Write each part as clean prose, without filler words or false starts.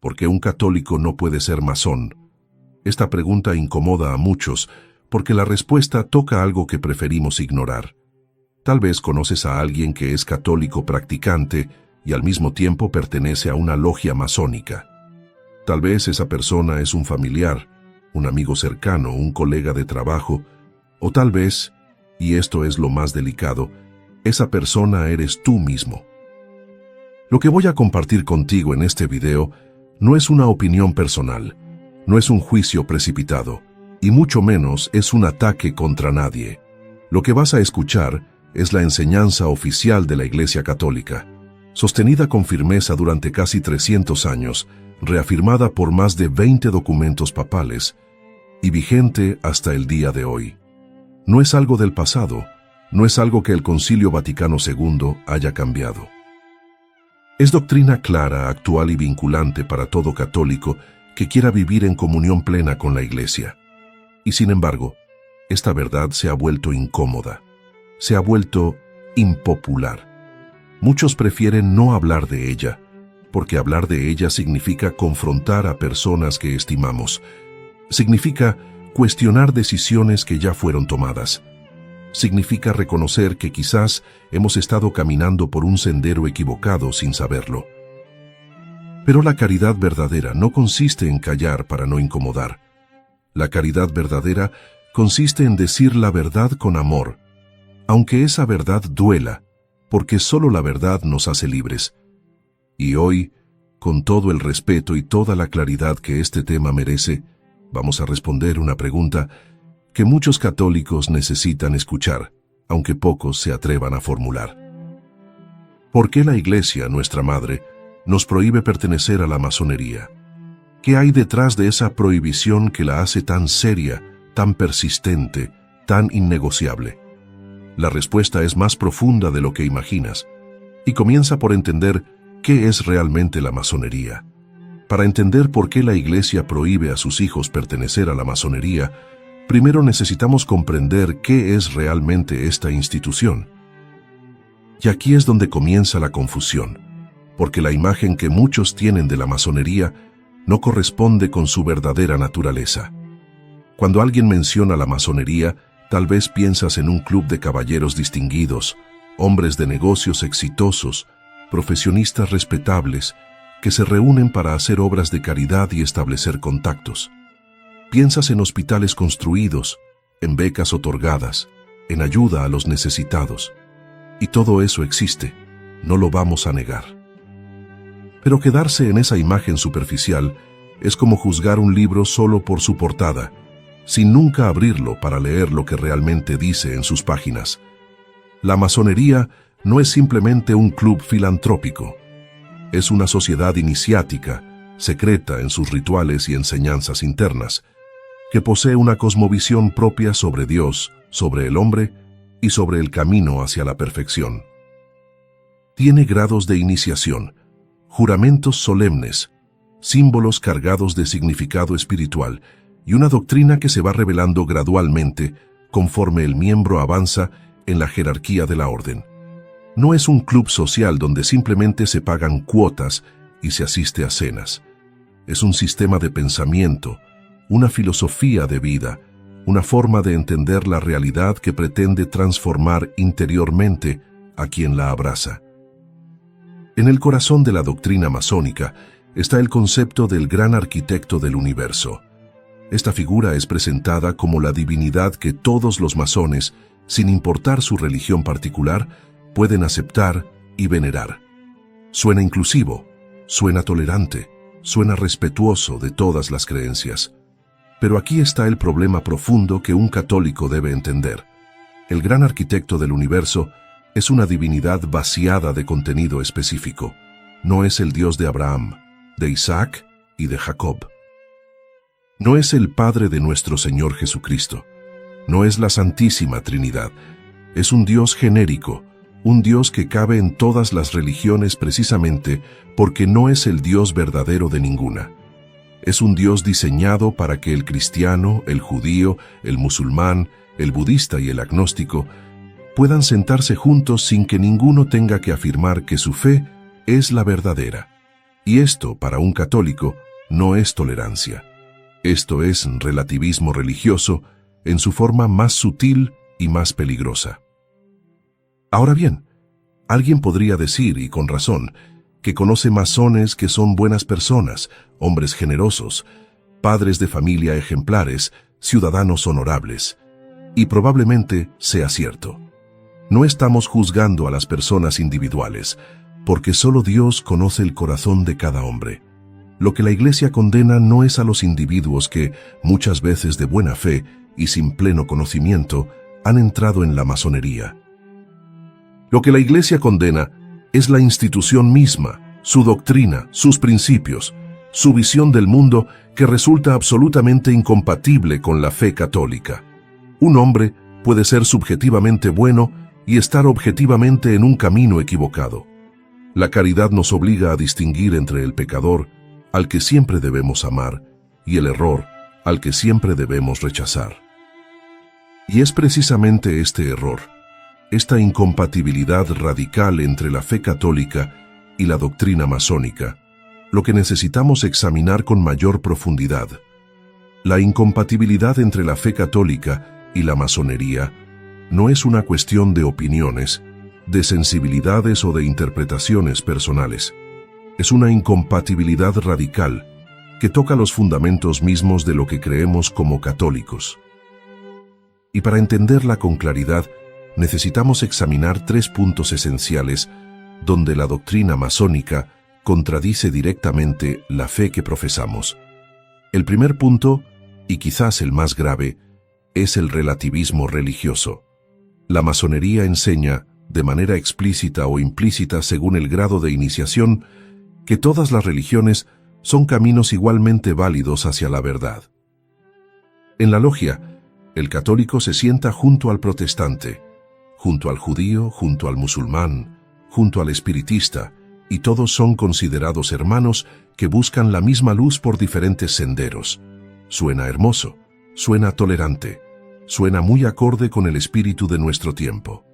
¿Por qué un católico no puede ser masón? Esta pregunta incomoda a muchos porque la respuesta toca algo que preferimos ignorar. Tal vez conoces a alguien que es católico practicante y al mismo tiempo pertenece a una logia masónica. Tal vez esa persona es un familiar, un amigo cercano, un colega de trabajo, o tal vez, y esto es lo más delicado, esa persona eres tú mismo. Lo que voy a compartir contigo en este video no es una opinión personal, no es un juicio precipitado, y mucho menos es un ataque contra nadie. Lo que vas a escuchar es la enseñanza oficial de la Iglesia Católica, sostenida con firmeza durante casi 300 años, reafirmada por más de 20 documentos papales y vigente hasta el día de hoy. No es algo del pasado, no es algo que el Concilio Vaticano II haya cambiado. Es doctrina clara, actual y vinculante para todo católico que quiera vivir en comunión plena con la Iglesia. Y sin embargo, esta verdad se ha vuelto incómoda, se ha vuelto impopular. Muchos prefieren no hablar de ella, porque hablar de ella significa confrontar a personas que estimamos, significa cuestionar decisiones que ya fueron tomadas, significa reconocer que quizás hemos estado caminando por un sendero equivocado sin saberlo. Pero la caridad verdadera no consiste en callar para no incomodar. La caridad verdadera consiste en decir la verdad con amor, aunque esa verdad duela, porque solo la verdad nos hace libres. Y hoy, con todo el respeto y toda la claridad que este tema merece, vamos a responder una pregunta que muchos católicos necesitan escuchar, aunque pocos se atrevan a formular. ¿Por qué la Iglesia, nuestra Madre, nos prohíbe pertenecer a la masonería? ¿Qué hay detrás de esa prohibición que la hace tan seria, tan persistente, tan innegociable? La respuesta es más profunda de lo que imaginas, y comienza por entender qué es realmente la masonería. Para entender por qué la Iglesia prohíbe a sus hijos pertenecer a la masonería, primero necesitamos comprender qué es realmente esta institución. Y aquí es donde comienza la confusión, porque la imagen que muchos tienen de la masonería no corresponde con su verdadera naturaleza. Cuando alguien menciona la masonería, tal vez piensas en un club de caballeros distinguidos, hombres de negocios exitosos, profesionistas respetables, que se reúnen para hacer obras de caridad y establecer contactos. Piensas en hospitales construidos, en becas otorgadas, en ayuda a los necesitados. Y todo eso existe, no lo vamos a negar. Pero quedarse en esa imagen superficial es como juzgar un libro solo por su portada, sin nunca abrirlo para leer lo que realmente dice en sus páginas. La masonería no es simplemente un club filantrópico. Es una sociedad iniciática, secreta en sus rituales y enseñanzas internas, que posee una cosmovisión propia sobre Dios, sobre el hombre y sobre el camino hacia la perfección. Tiene grados de iniciación, juramentos solemnes, símbolos cargados de significado espiritual y una doctrina que se va revelando gradualmente conforme el miembro avanza en la jerarquía de la orden. No es un club social donde simplemente se pagan cuotas y se asiste a cenas. Es un sistema de pensamiento, una filosofía de vida, una forma de entender la realidad que pretende transformar interiormente a quien la abraza. En el corazón de la doctrina masónica está el concepto del gran arquitecto del universo. Esta figura es presentada como la divinidad que todos los masones, sin importar su religión particular, pueden aceptar y venerar. Suena inclusivo, suena tolerante, suena respetuoso de todas las creencias. Pero aquí está el problema profundo que un católico debe entender. El gran arquitecto del universo es una divinidad vaciada de contenido específico. No es el Dios de Abraham, de Isaac y de Jacob. No es el Padre de nuestro Señor Jesucristo. No es la Santísima Trinidad. Es un Dios genérico, un Dios que cabe en todas las religiones precisamente porque no es el Dios verdadero de ninguna. Es un Dios diseñado para que el cristiano, el judío, el musulmán, el budista y el agnóstico puedan sentarse juntos sin que ninguno tenga que afirmar que su fe es la verdadera. Y esto, para un católico, no es tolerancia. Esto es relativismo religioso en su forma más sutil y más peligrosa. Ahora bien, alguien podría decir, y con razón, que conoce masones que son buenas personas, hombres generosos, padres de familia ejemplares, ciudadanos honorables. Y probablemente sea cierto. No estamos juzgando a las personas individuales, porque solo Dios conoce el corazón de cada hombre. Lo que la Iglesia condena no es a los individuos que, muchas veces de buena fe y sin pleno conocimiento, han entrado en la masonería. Lo que la Iglesia condena es la institución misma, su doctrina, sus principios, su visión del mundo que resulta absolutamente incompatible con la fe católica. Un hombre puede ser subjetivamente bueno y estar objetivamente en un camino equivocado. La caridad nos obliga a distinguir entre el pecador, al que siempre debemos amar, y el error, al que siempre debemos rechazar. Y es precisamente este error, esta incompatibilidad radical entre la fe católica y la doctrina masónica, lo que necesitamos examinar con mayor profundidad. La incompatibilidad entre la fe católica y la masonería no es una cuestión de opiniones, de sensibilidades o de interpretaciones personales. Es una incompatibilidad radical que toca los fundamentos mismos de lo que creemos como católicos. Y para entenderla con claridad, necesitamos examinar 3 puntos esenciales donde la doctrina masónica contradice directamente la fe que profesamos. El primer punto, y quizás el más grave, es el relativismo religioso. La masonería enseña, de manera explícita o implícita según el grado de iniciación, que todas las religiones son caminos igualmente válidos hacia la verdad. En la logia, el católico se sienta junto al protestante, junto al judío, junto al musulmán, junto al espiritista, y todos son considerados hermanos que buscan la misma luz por diferentes senderos. Suena hermoso, suena tolerante, suena muy acorde con el espíritu de nuestro tiempo.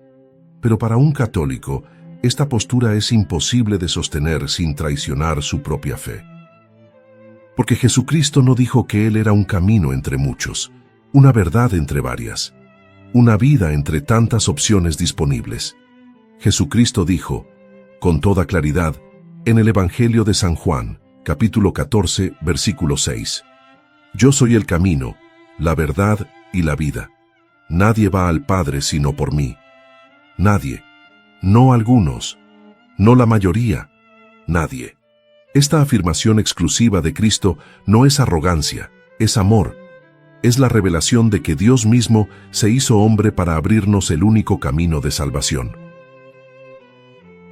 Pero para un católico, esta postura es imposible de sostener sin traicionar su propia fe. Porque Jesucristo no dijo que Él era un camino entre muchos, una verdad entre varias, una vida entre tantas opciones disponibles. Jesucristo dijo, con toda claridad, en el Evangelio de San Juan, capítulo 14, versículo 6. Yo soy el camino, la verdad y la vida. Nadie va al Padre sino por mí. Nadie, no algunos, no la mayoría, nadie. Esta afirmación exclusiva de Cristo no es arrogancia, es amor. Es la revelación de que Dios mismo se hizo hombre para abrirnos el único camino de salvación.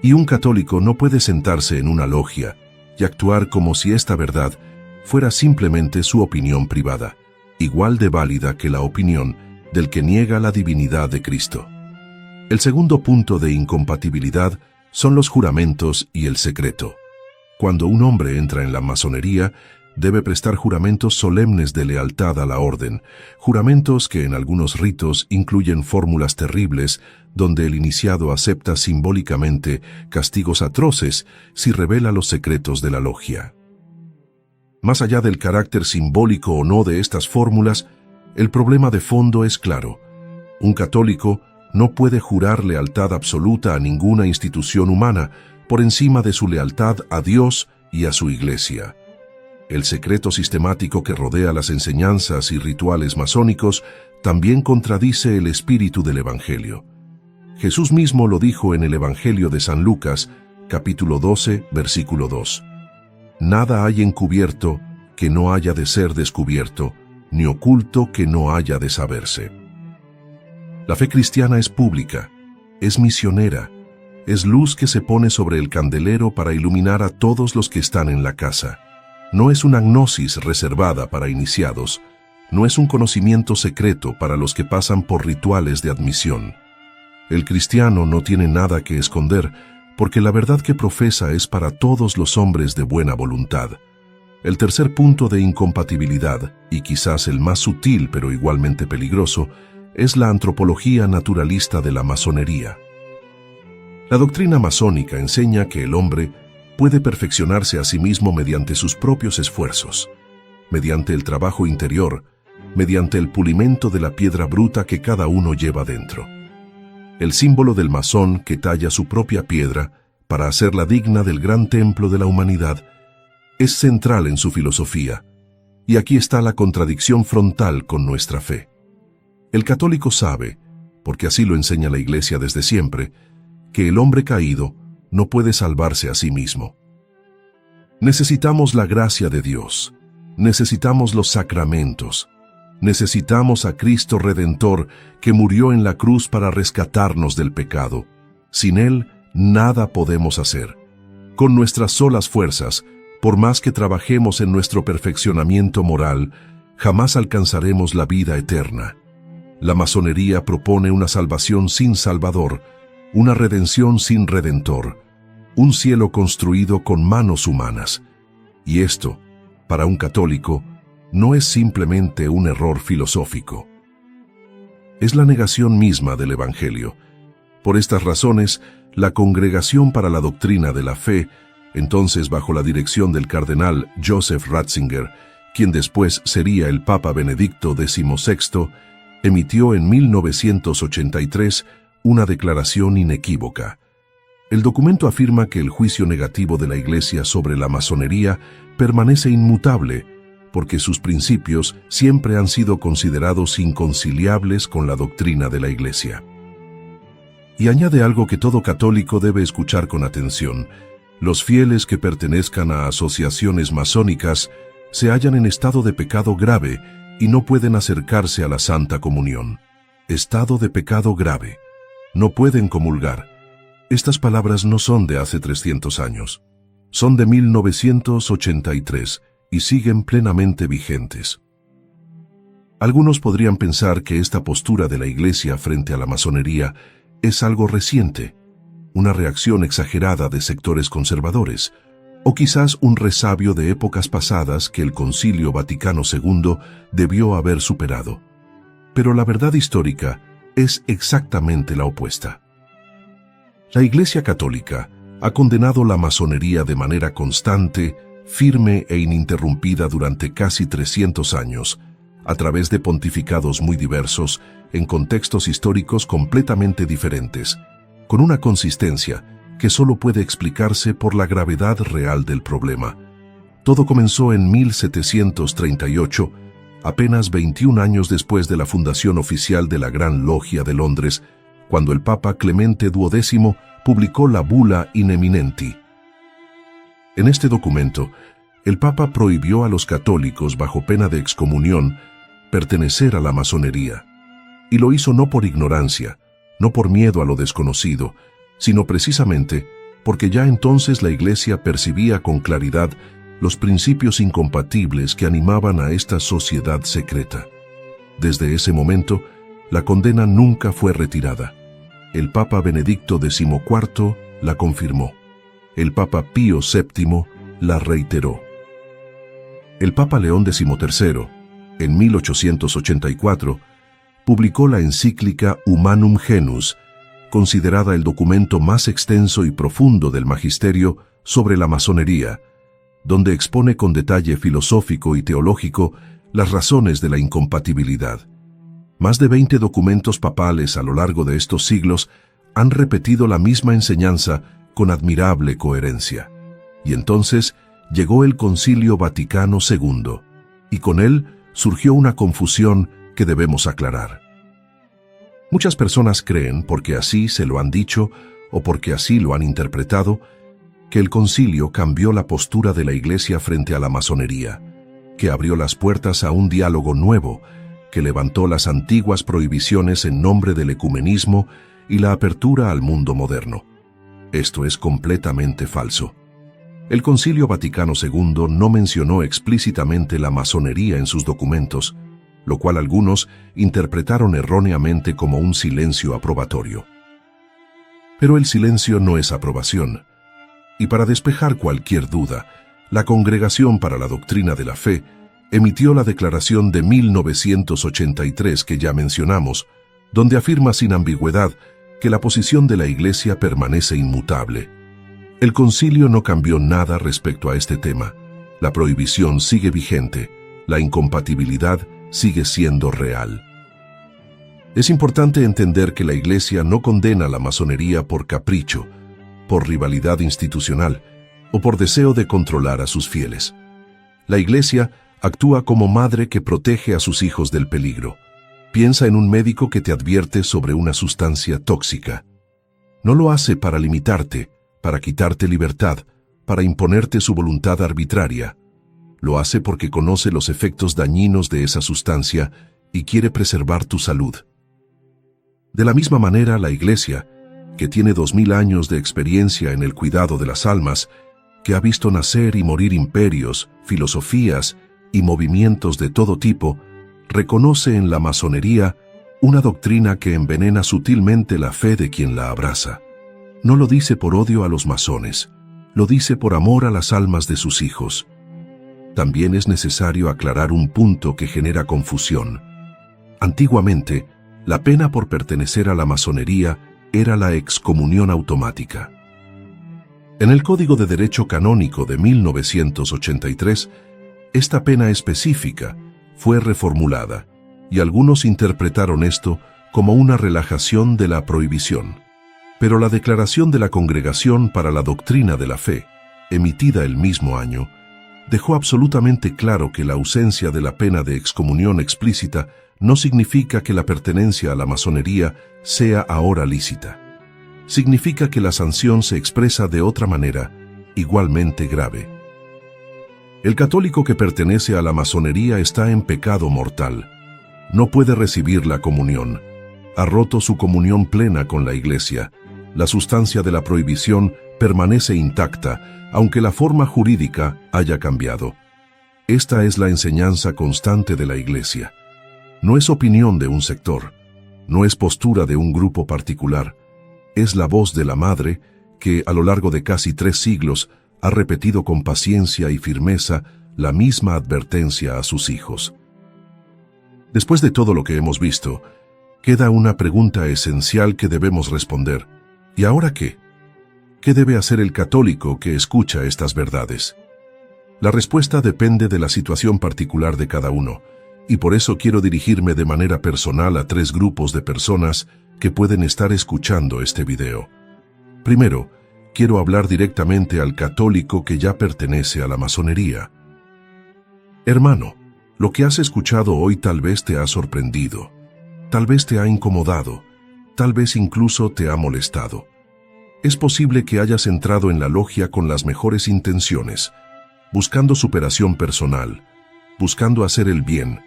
Y un católico no puede sentarse en una logia y actuar como si esta verdad fuera simplemente su opinión privada, igual de válida que la opinión del que niega la divinidad de Cristo. El segundo punto de incompatibilidad son los juramentos y el secreto. Cuando un hombre entra en la masonería, debe prestar juramentos solemnes de lealtad a la orden, juramentos que en algunos ritos incluyen fórmulas terribles donde el iniciado acepta simbólicamente castigos atroces si revela los secretos de la logia. Más allá del carácter simbólico o no de estas fórmulas, el problema de fondo es claro. Un católico no puede jurar lealtad absoluta a ninguna institución humana por encima de su lealtad a Dios y a su Iglesia. El secreto sistemático que rodea las enseñanzas y rituales masónicos también contradice el espíritu del Evangelio. Jesús mismo lo dijo en el Evangelio de San Lucas, capítulo 12, versículo 2. Nada hay encubierto que no haya de ser descubierto, ni oculto que no haya de saberse. La fe cristiana es pública, es misionera, es luz que se pone sobre el candelero para iluminar a todos los que están en la casa. No es una gnosis reservada para iniciados, no es un conocimiento secreto para los que pasan por rituales de admisión. El cristiano no tiene nada que esconder, porque la verdad que profesa es para todos los hombres de buena voluntad. El tercer punto de incompatibilidad, y quizás el más sutil pero igualmente peligroso, es la antropología naturalista de la masonería. La doctrina masónica enseña que el hombre puede perfeccionarse a sí mismo mediante sus propios esfuerzos, mediante el trabajo interior, mediante el pulimento de la piedra bruta que cada uno lleva dentro. El símbolo del masón que talla su propia piedra para hacerla digna del gran templo de la humanidad es central en su filosofía, y aquí está la contradicción frontal con nuestra fe. El católico sabe, porque así lo enseña la Iglesia desde siempre, que el hombre caído no puede salvarse a sí mismo. Necesitamos la gracia de Dios, necesitamos los sacramentos, necesitamos a Cristo Redentor que murió en la cruz para rescatarnos del pecado. Sin Él, nada podemos hacer. Con nuestras solas fuerzas, por más que trabajemos en nuestro perfeccionamiento moral, jamás alcanzaremos la vida eterna. La masonería propone una salvación sin Salvador, una redención sin Redentor, un cielo construido con manos humanas. Y esto, para un católico, no es simplemente un error filosófico. Es la negación misma del Evangelio. Por estas razones, la Congregación para la Doctrina de la Fe, entonces bajo la dirección del cardenal Joseph Ratzinger, quien después sería el Papa Benedicto XVI, emitió en 1983 una declaración inequívoca. El documento afirma que el juicio negativo de la Iglesia sobre la masonería permanece inmutable, porque sus principios siempre han sido considerados inconciliables con la doctrina de la Iglesia. Y añade algo que todo católico debe escuchar con atención: los fieles que pertenezcan a asociaciones masónicas se hallan en estado de pecado grave y no pueden acercarse a la Santa Comunión. Estado de pecado grave. No pueden comulgar. Estas palabras no son de hace 300 años. Son de 1983 y siguen plenamente vigentes. Algunos podrían pensar que esta postura de la Iglesia frente a la masonería es algo reciente, una reacción exagerada de sectores conservadores, o quizás un resabio de épocas pasadas que el Concilio Vaticano II debió haber superado. Pero la verdad histórica es exactamente la opuesta. La Iglesia Católica ha condenado la masonería de manera constante, firme e ininterrumpida durante casi 300 años, a través de pontificados muy diversos, en contextos históricos completamente diferentes, con una consistencia que solo puede explicarse por la gravedad real del problema. Todo comenzó en 1738, apenas 21 años después de la fundación oficial de la Gran Logia de Londres, cuando el Papa Clemente XII publicó la Bula In Eminenti. En este documento, el Papa prohibió a los católicos, bajo pena de excomunión, pertenecer a la masonería. Y lo hizo no por ignorancia, no por miedo a lo desconocido, sino precisamente porque ya entonces la Iglesia percibía con claridad los principios incompatibles que animaban a esta sociedad secreta. Desde ese momento, la condena nunca fue retirada. El Papa Benedicto XIV la confirmó. El Papa Pío VII la reiteró. El Papa León XIII, en 1884, publicó la encíclica Humanum Genus, considerada el documento más extenso y profundo del magisterio sobre la masonería, donde expone con detalle filosófico y teológico las razones de la incompatibilidad. Más de 20 documentos papales a lo largo de estos siglos han repetido la misma enseñanza con admirable coherencia. Y entonces llegó el Concilio Vaticano II, y con él surgió una confusión que debemos aclarar. Muchas personas creen, porque así se lo han dicho o porque así lo han interpretado, que el concilio cambió la postura de la Iglesia frente a la masonería, que abrió las puertas a un diálogo nuevo, que levantó las antiguas prohibiciones en nombre del ecumenismo y la apertura al mundo moderno. Esto es completamente falso. El Concilio Vaticano II no mencionó explícitamente la masonería en sus documentos, lo cual algunos interpretaron erróneamente como un silencio aprobatorio. Pero el silencio no es aprobación. Y para despejar cualquier duda, la Congregación para la Doctrina de la Fe emitió la Declaración de 1983 que ya mencionamos, donde afirma sin ambigüedad que la posición de la Iglesia permanece inmutable. El concilio no cambió nada respecto a este tema. La prohibición sigue vigente, la incompatibilidad sigue siendo real. Es importante entender que la Iglesia no condena la masonería por capricho, por rivalidad institucional o por deseo de controlar a sus fieles. La Iglesia actúa como madre que protege a sus hijos del peligro. Piensa en un médico que te advierte sobre una sustancia tóxica. No lo hace para limitarte, para quitarte libertad, para imponerte su voluntad arbitraria. Lo hace porque conoce los efectos dañinos de esa sustancia y quiere preservar tu salud. De la misma manera, la Iglesia, que tiene 2000 años de experiencia en el cuidado de las almas, que ha visto nacer y morir imperios, filosofías y movimientos de todo tipo, reconoce en la masonería una doctrina que envenena sutilmente la fe de quien la abraza. No lo dice por odio a los masones, lo dice por amor a las almas de sus hijos. También es necesario aclarar un punto que genera confusión. Antiguamente, la pena por pertenecer a la masonería era la excomunión automática. En el Código de Derecho Canónico de 1983, esta pena específica fue reformulada, y algunos interpretaron esto como una relajación de la prohibición. Pero la Declaración de la Congregación para la Doctrina de la Fe, emitida el mismo año, dejó absolutamente claro que la ausencia de la pena de excomunión explícita no significa que la pertenencia a la masonería sea ahora lícita. Significa que la sanción se expresa de otra manera, igualmente grave. El católico que pertenece a la masonería está en pecado mortal. No puede recibir la comunión. Ha roto su comunión plena con la Iglesia. La sustancia de la prohibición permanece intacta, aunque la forma jurídica haya cambiado. Esta es la enseñanza constante de la Iglesia. No es opinión de un sector, no es postura de un grupo particular, es la voz de la Madre que, a lo largo de casi 3 siglos, ha repetido con paciencia y firmeza la misma advertencia a sus hijos. Después de todo lo que hemos visto, queda una pregunta esencial que debemos responder. ¿Y ahora qué? ¿Qué debe hacer el católico que escucha estas verdades? La respuesta depende de la situación particular de cada uno, y por eso quiero dirigirme de manera personal a 3 grupos de personas que pueden estar escuchando este video. Primero, quiero hablar directamente al católico que ya pertenece a la masonería. Hermano, lo que has escuchado hoy tal vez te ha sorprendido, tal vez te ha incomodado, tal vez incluso te ha molestado. Es posible que hayas entrado en la logia con las mejores intenciones, buscando superación personal, buscando hacer el bien,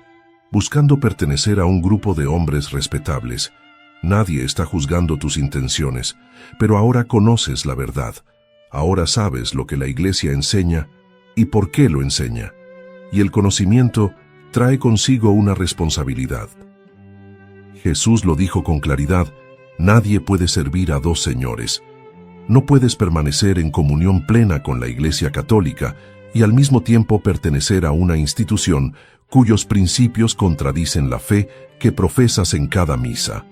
buscando pertenecer a un grupo de hombres respetables. Nadie está juzgando tus intenciones, pero ahora conoces la verdad. Ahora sabes lo que la Iglesia enseña y por qué lo enseña. Y el conocimiento trae consigo una responsabilidad. Jesús lo dijo con claridad: nadie puede servir a 2 señores. No puedes permanecer en comunión plena con la Iglesia Católica y al mismo tiempo pertenecer a una institución cuyos principios contradicen la fe que profesas en cada misa.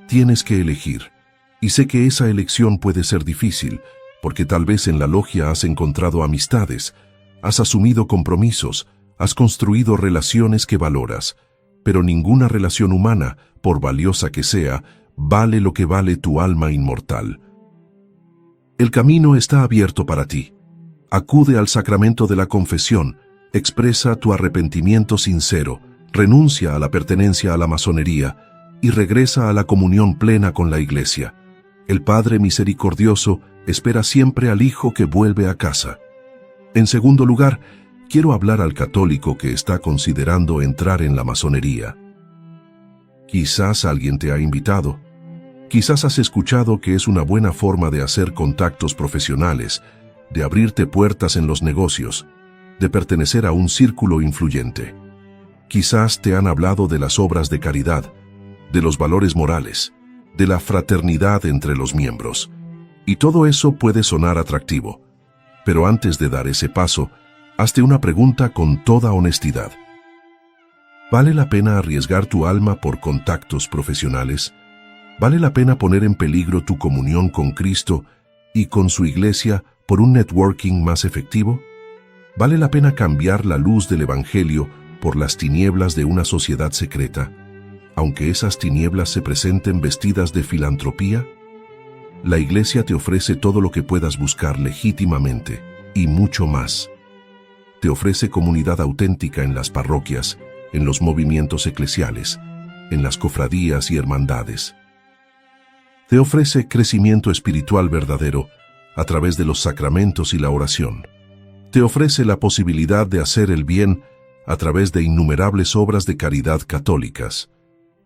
Tienes que elegir, y sé que esa elección puede ser difícil, porque tal vez en la logia has encontrado amistades, has asumido compromisos, has construido relaciones que valoras, pero ninguna relación humana, por valiosa que sea, vale lo que vale tu alma inmortal. El camino está abierto para ti. Acude al sacramento de la confesión, expresa tu arrepentimiento sincero, renuncia a la pertenencia a la masonería y regresa a la comunión plena con la Iglesia. El Padre misericordioso espera siempre al Hijo que vuelve a casa. En segundo lugar, quiero hablar al católico que está considerando entrar en la masonería. Quizás alguien te ha invitado. Quizás has escuchado que es una buena forma de hacer contactos profesionales, de abrirte puertas en los negocios, de pertenecer a un círculo influyente. Quizás te han hablado de las obras de caridad, de los valores morales, de la fraternidad entre los miembros. Y todo eso puede sonar atractivo. Pero antes de dar ese paso, hazte una pregunta con toda honestidad. ¿Vale la pena arriesgar tu alma por contactos profesionales? ¿Vale la pena poner en peligro tu comunión con Cristo y con su iglesia por un networking más efectivo? ¿Vale la pena cambiar la luz del Evangelio por las tinieblas de una sociedad secreta, aunque esas tinieblas se presenten vestidas de filantropía? La iglesia te ofrece todo lo que puedas buscar legítimamente, y mucho más. Te ofrece comunidad auténtica en las parroquias, en los movimientos eclesiales, en las cofradías y hermandades. Te ofrece crecimiento espiritual verdadero a través de los sacramentos y la oración. Te ofrece la posibilidad de hacer el bien a través de innumerables obras de caridad católicas.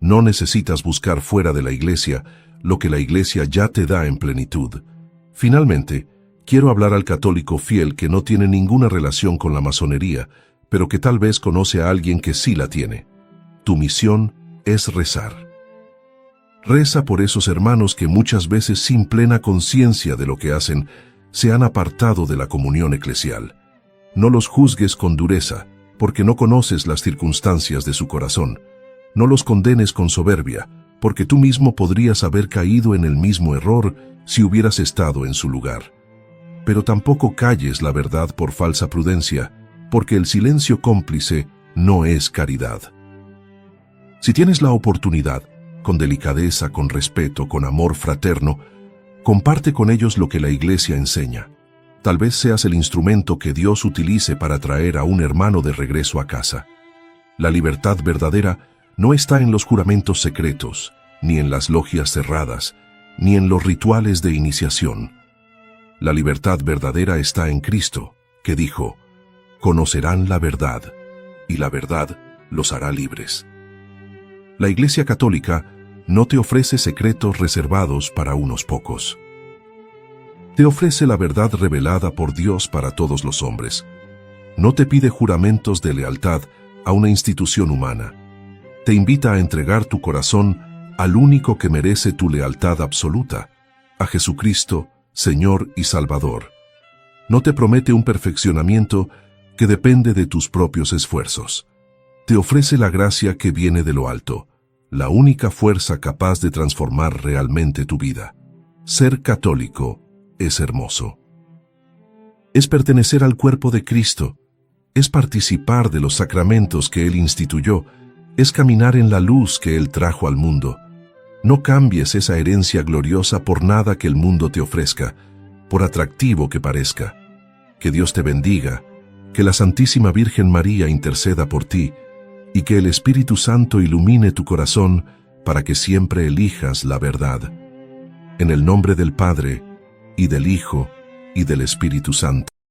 No necesitas buscar fuera de la iglesia lo que la iglesia ya te da en plenitud. Finalmente, quiero hablar al católico fiel que no tiene ninguna relación con la masonería, pero que tal vez conoce a alguien que sí la tiene. Tu misión es rezar. Reza por esos hermanos que muchas veces sin plena conciencia de lo que hacen, se han apartado de la comunión eclesial. No los juzgues con dureza, porque no conoces las circunstancias de su corazón. No los condenes con soberbia, porque tú mismo podrías haber caído en el mismo error si hubieras estado en su lugar. Pero tampoco calles la verdad por falsa prudencia, porque el silencio cómplice no es caridad. Si tienes la oportunidad, con delicadeza, con respeto, con amor fraterno, comparte con ellos lo que la iglesia enseña. Tal vez seas el instrumento que Dios utilice para traer a un hermano de regreso a casa. La libertad verdadera no está en los juramentos secretos, ni en las logias cerradas, ni en los rituales de iniciación. La libertad verdadera está en Cristo, que dijo: «Conocerán la verdad, y la verdad los hará libres». La Iglesia Católica no te ofrece secretos reservados para unos pocos. Te ofrece la verdad revelada por Dios para todos los hombres. No te pide juramentos de lealtad a una institución humana. Te invita a entregar tu corazón al único que merece tu lealtad absoluta, a Jesucristo, Señor y Salvador. No te promete un perfeccionamiento que depende de tus propios esfuerzos. Te ofrece la gracia que viene de lo alto, la única fuerza capaz de transformar realmente tu vida. Ser católico es hermoso. Es pertenecer al cuerpo de Cristo, es participar de los sacramentos que Él instituyó, es caminar en la luz que Él trajo al mundo. No cambies esa herencia gloriosa por nada que el mundo te ofrezca, por atractivo que parezca. Que Dios te bendiga, que la Santísima Virgen María interceda por ti, y que el Espíritu Santo ilumine tu corazón para que siempre elijas la verdad. En el nombre del Padre, y del Hijo, y del Espíritu Santo.